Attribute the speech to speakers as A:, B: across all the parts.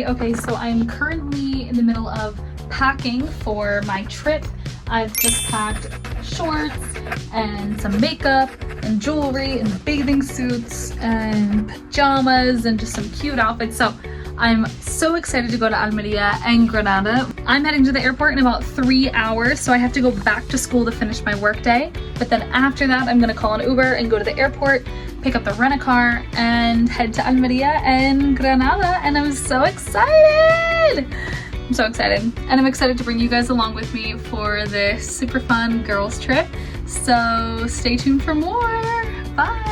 A: Okay, so I'm currently in the middle of packing for my trip. I've just packed shorts and some makeup and jewelry and bathing suits and pajamas and just some cute outfits. So I'm so excited to go to Almeria and Granada. I'm heading to the airport in about 3 hours, so I have to go back to school to finish my workday. But then after that, I'm gonna call an Uber and go to the airport, pick up the rent-a-car, and head to Almeria and Granada. And I'm so excited! I'm so excited. And I'm excited to bring you guys along with me for this super fun girls trip. So stay tuned for more. Bye!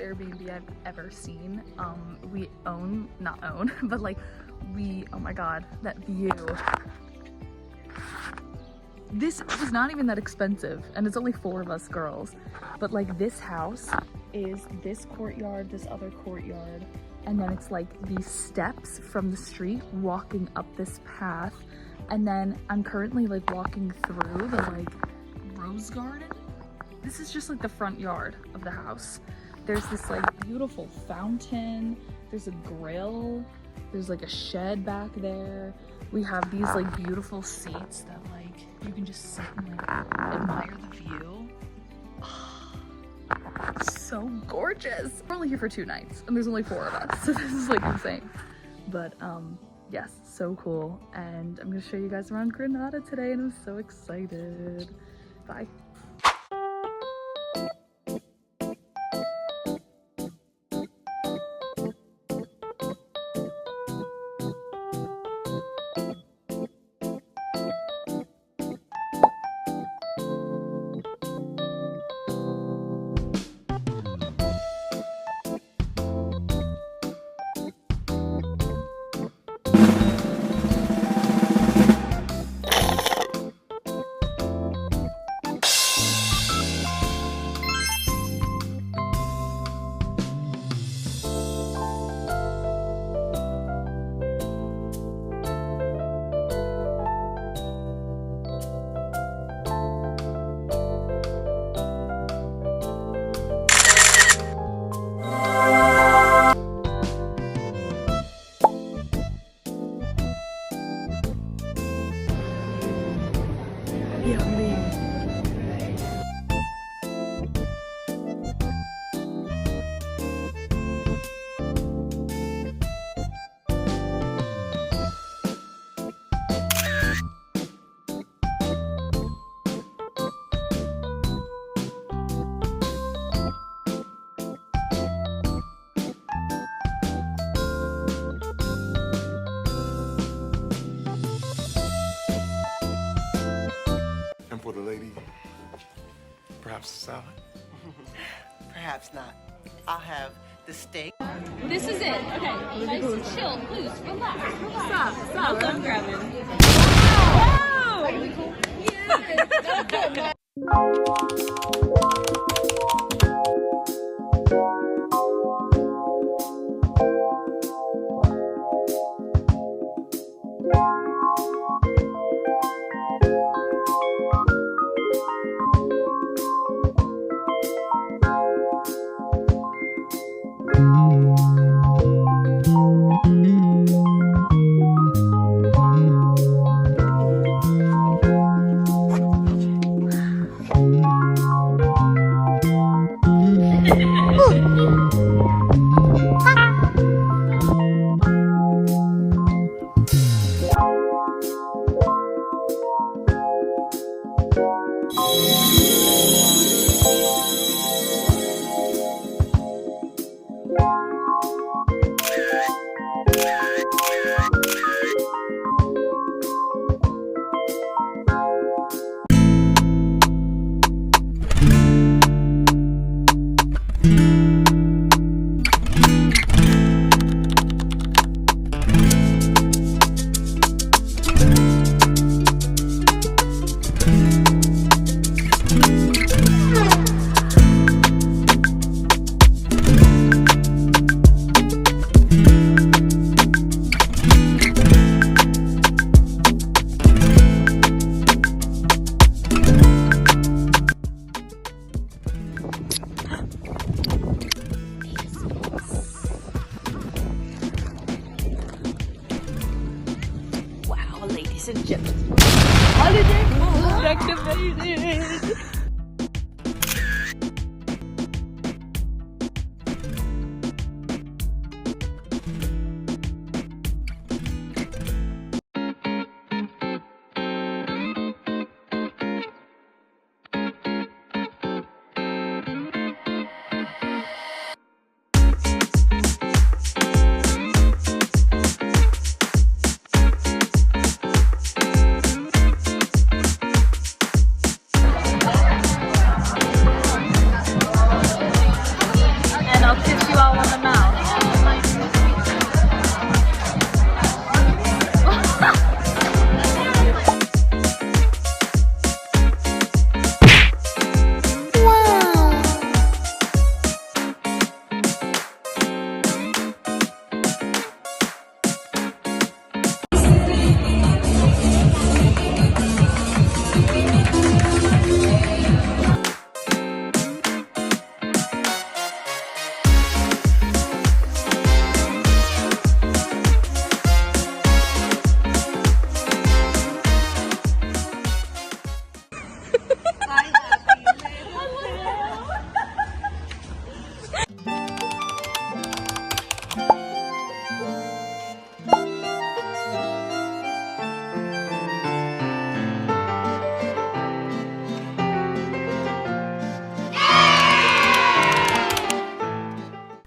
A: Airbnb I've ever seen. Oh my god, that view. This was not even that expensive, and it's only 4 of us girls, but like this house is this courtyard, this other courtyard, and then it's like these steps from the street walking up this path, and then I'm currently like walking through the like rose garden. This is just like the front yard of the house. There's this like beautiful fountain, there's a grill, there's like a shed back there. We have these like beautiful seats that like you can just sit and like admire the view. So gorgeous. We're only here for 2 nights and there's only 4 of us, so this is like insane. But yes, so cool. And I'm gonna show you guys around Granada today and I'm so excited. Bye.
B: For the lady, perhaps a salad?
C: Perhaps not. I'll have the steak.
A: This is it. Okay. Nice, chill, loose, relax.
D: Stop. I'm grabbing. Wow! fish and chips. Holiday mood activated.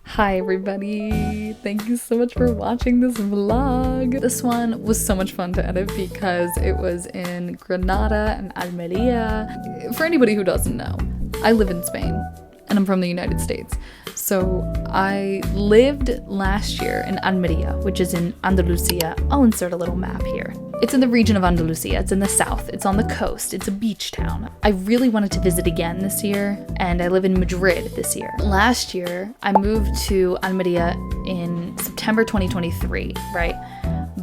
A: Hi everybody! Thank you so much for watching this vlog. This one was so much fun to edit because it was in Granada and Almeria. For anybody who doesn't know, I live in Spain and I'm from the United States. So I lived last year in Almeria, which is in Andalucía. I'll insert a little map here. It's in the region of Andalucía, it's in the south, it's on the coast, it's a beach town. I really wanted to visit again this year, and I live in Madrid this year. Last year, I moved to Almeria in September 2023, right?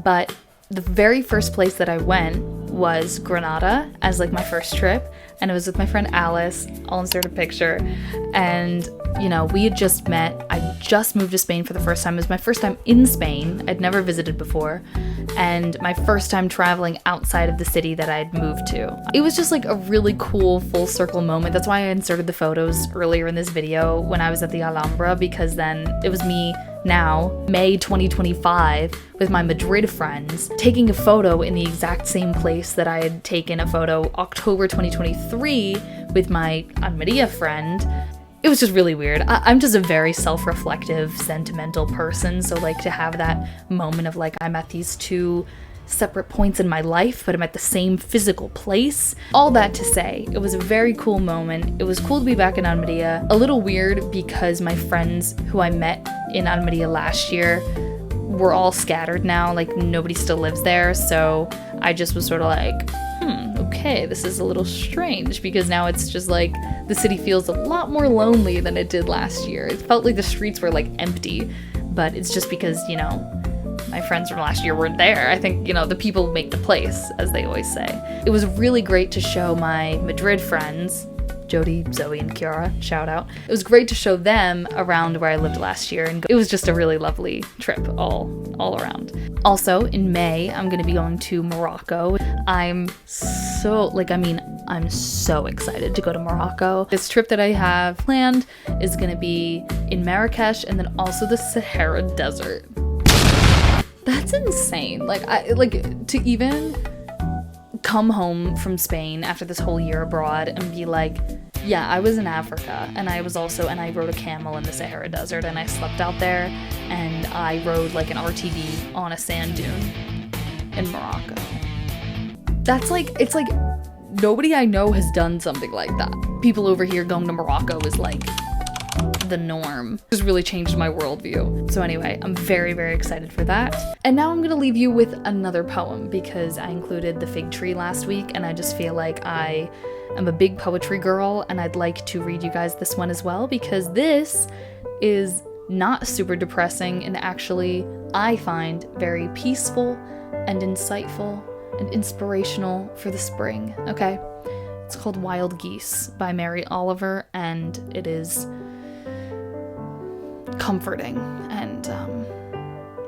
A: But the very first place that I went was Granada as like my first trip, and it was with my friend Alice. I'll insert a picture. And you know, we had just met. I just moved to Spain for the first time. It was my first time in Spain. I'd never visited before, and my first time traveling outside of the city that I'd moved to. It was just like a really cool full circle moment. That's why I inserted the photos earlier in this video when I was at the Alhambra, because then it was me now, May 2025, with my Madrid friends, taking a photo in the exact same place that I had taken a photo October 2023 with my Almeria friend. It was just really weird. I'm just a very self-reflective, sentimental person, so like to have that moment of like I'm at these two separate points in my life, but I'm at the same physical place. All that to say, it was a very cool moment. It was cool to be back in Almeria. A little weird because my friends who I met in Almeria last year were all scattered now, like nobody still lives there, so I just was sort of like, okay, this is a little strange, because now it's just like the city feels a lot more lonely than it did last year. It felt like the streets were like empty, but it's just because, you know, my friends from last year weren't there. I think, you know, the people make the place, as they always say. It was really great to show my Madrid friends, Jody, Zoe, and Kiara, shout out. It was great to show them around where I lived last year, and it was just a really lovely trip all around. Also, in May, I'm gonna be going to Morocco. I'm so excited to go to Morocco. This trip that I have planned is gonna be in Marrakesh and then also the Sahara Desert. That's insane. To even come home from Spain after this whole year abroad and be like, yeah, I was in Africa, and I rode a camel in the Sahara Desert, and I slept out there, and I rode like an RTD on a sand dune in Morocco. It's like nobody I know has done something like that. People over here going to Morocco is like the norm. It just really changed my worldview. So anyway, I'm very, very excited for that. And now I'm gonna leave you with another poem, because I included the fig tree last week, and I just feel like I am a big poetry girl, and I'd like to read you guys this one as well, because this is not super depressing and actually I find very peaceful and insightful and inspirational for the spring, okay? It's called Wild Geese by Mary Oliver, and it is comforting and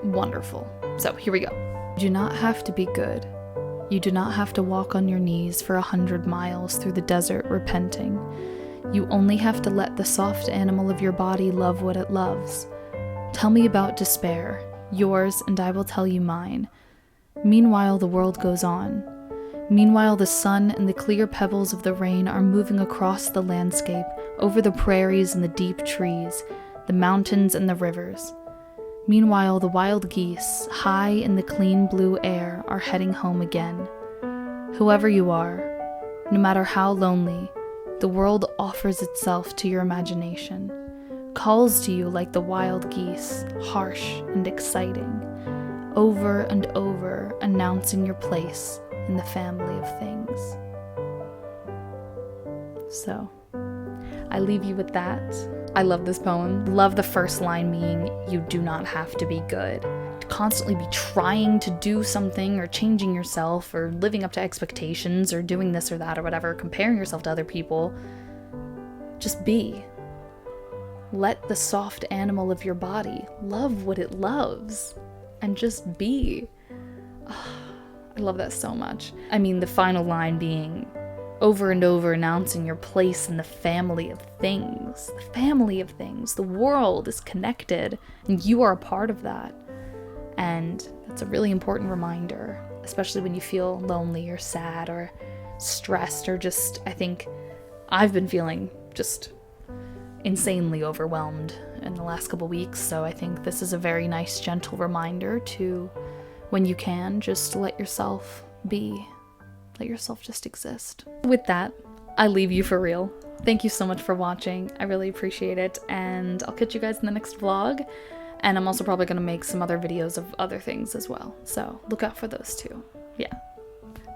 A: wonderful. So here we go. You do not have to be good You do not have to walk on your knees for 100 miles through the desert repenting. You only have to let the soft animal of your body love what it loves. Tell me about despair, yours, and I will tell you mine. Meanwhile, the world goes on. Meanwhile, the sun and the clear pebbles of the rain are moving across the landscape, over the prairies and the deep trees, the mountains and the rivers. Meanwhile, the wild geese, high in the clean blue air, are heading home again. Whoever you are, no matter how lonely, the world offers itself to your imagination, calls to you like the wild geese, harsh and exciting, over and over announcing your place in the family of things. So, I leave you with that. I love this poem. Love the first line being, you do not have to be good. To constantly be trying to do something or changing yourself or living up to expectations or doing this or that or whatever, comparing yourself to other people. Just be. Let the soft animal of your body love what it loves and just be. I love that so much. I mean, the final line being over and over announcing your place in the family of things. The family of things. The world is connected and you are a part of that. And that's a really important reminder, especially when you feel lonely or sad or stressed or just, I think I've been feeling just insanely overwhelmed in the last couple weeks. So I think this is a very nice, gentle reminder to, when you can, just let yourself be. Let yourself just exist. With that, I leave you for real. Thank you so much for watching. I really appreciate it. And I'll catch you guys in the next vlog. And I'm also probably going to make some other videos of other things as well. So look out for those too. Yeah.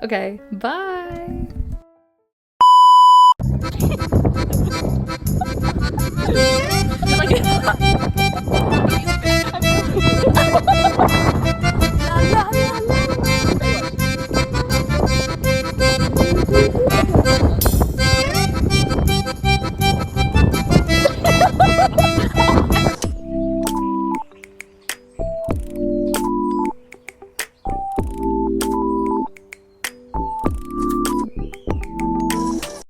A: Okay, bye.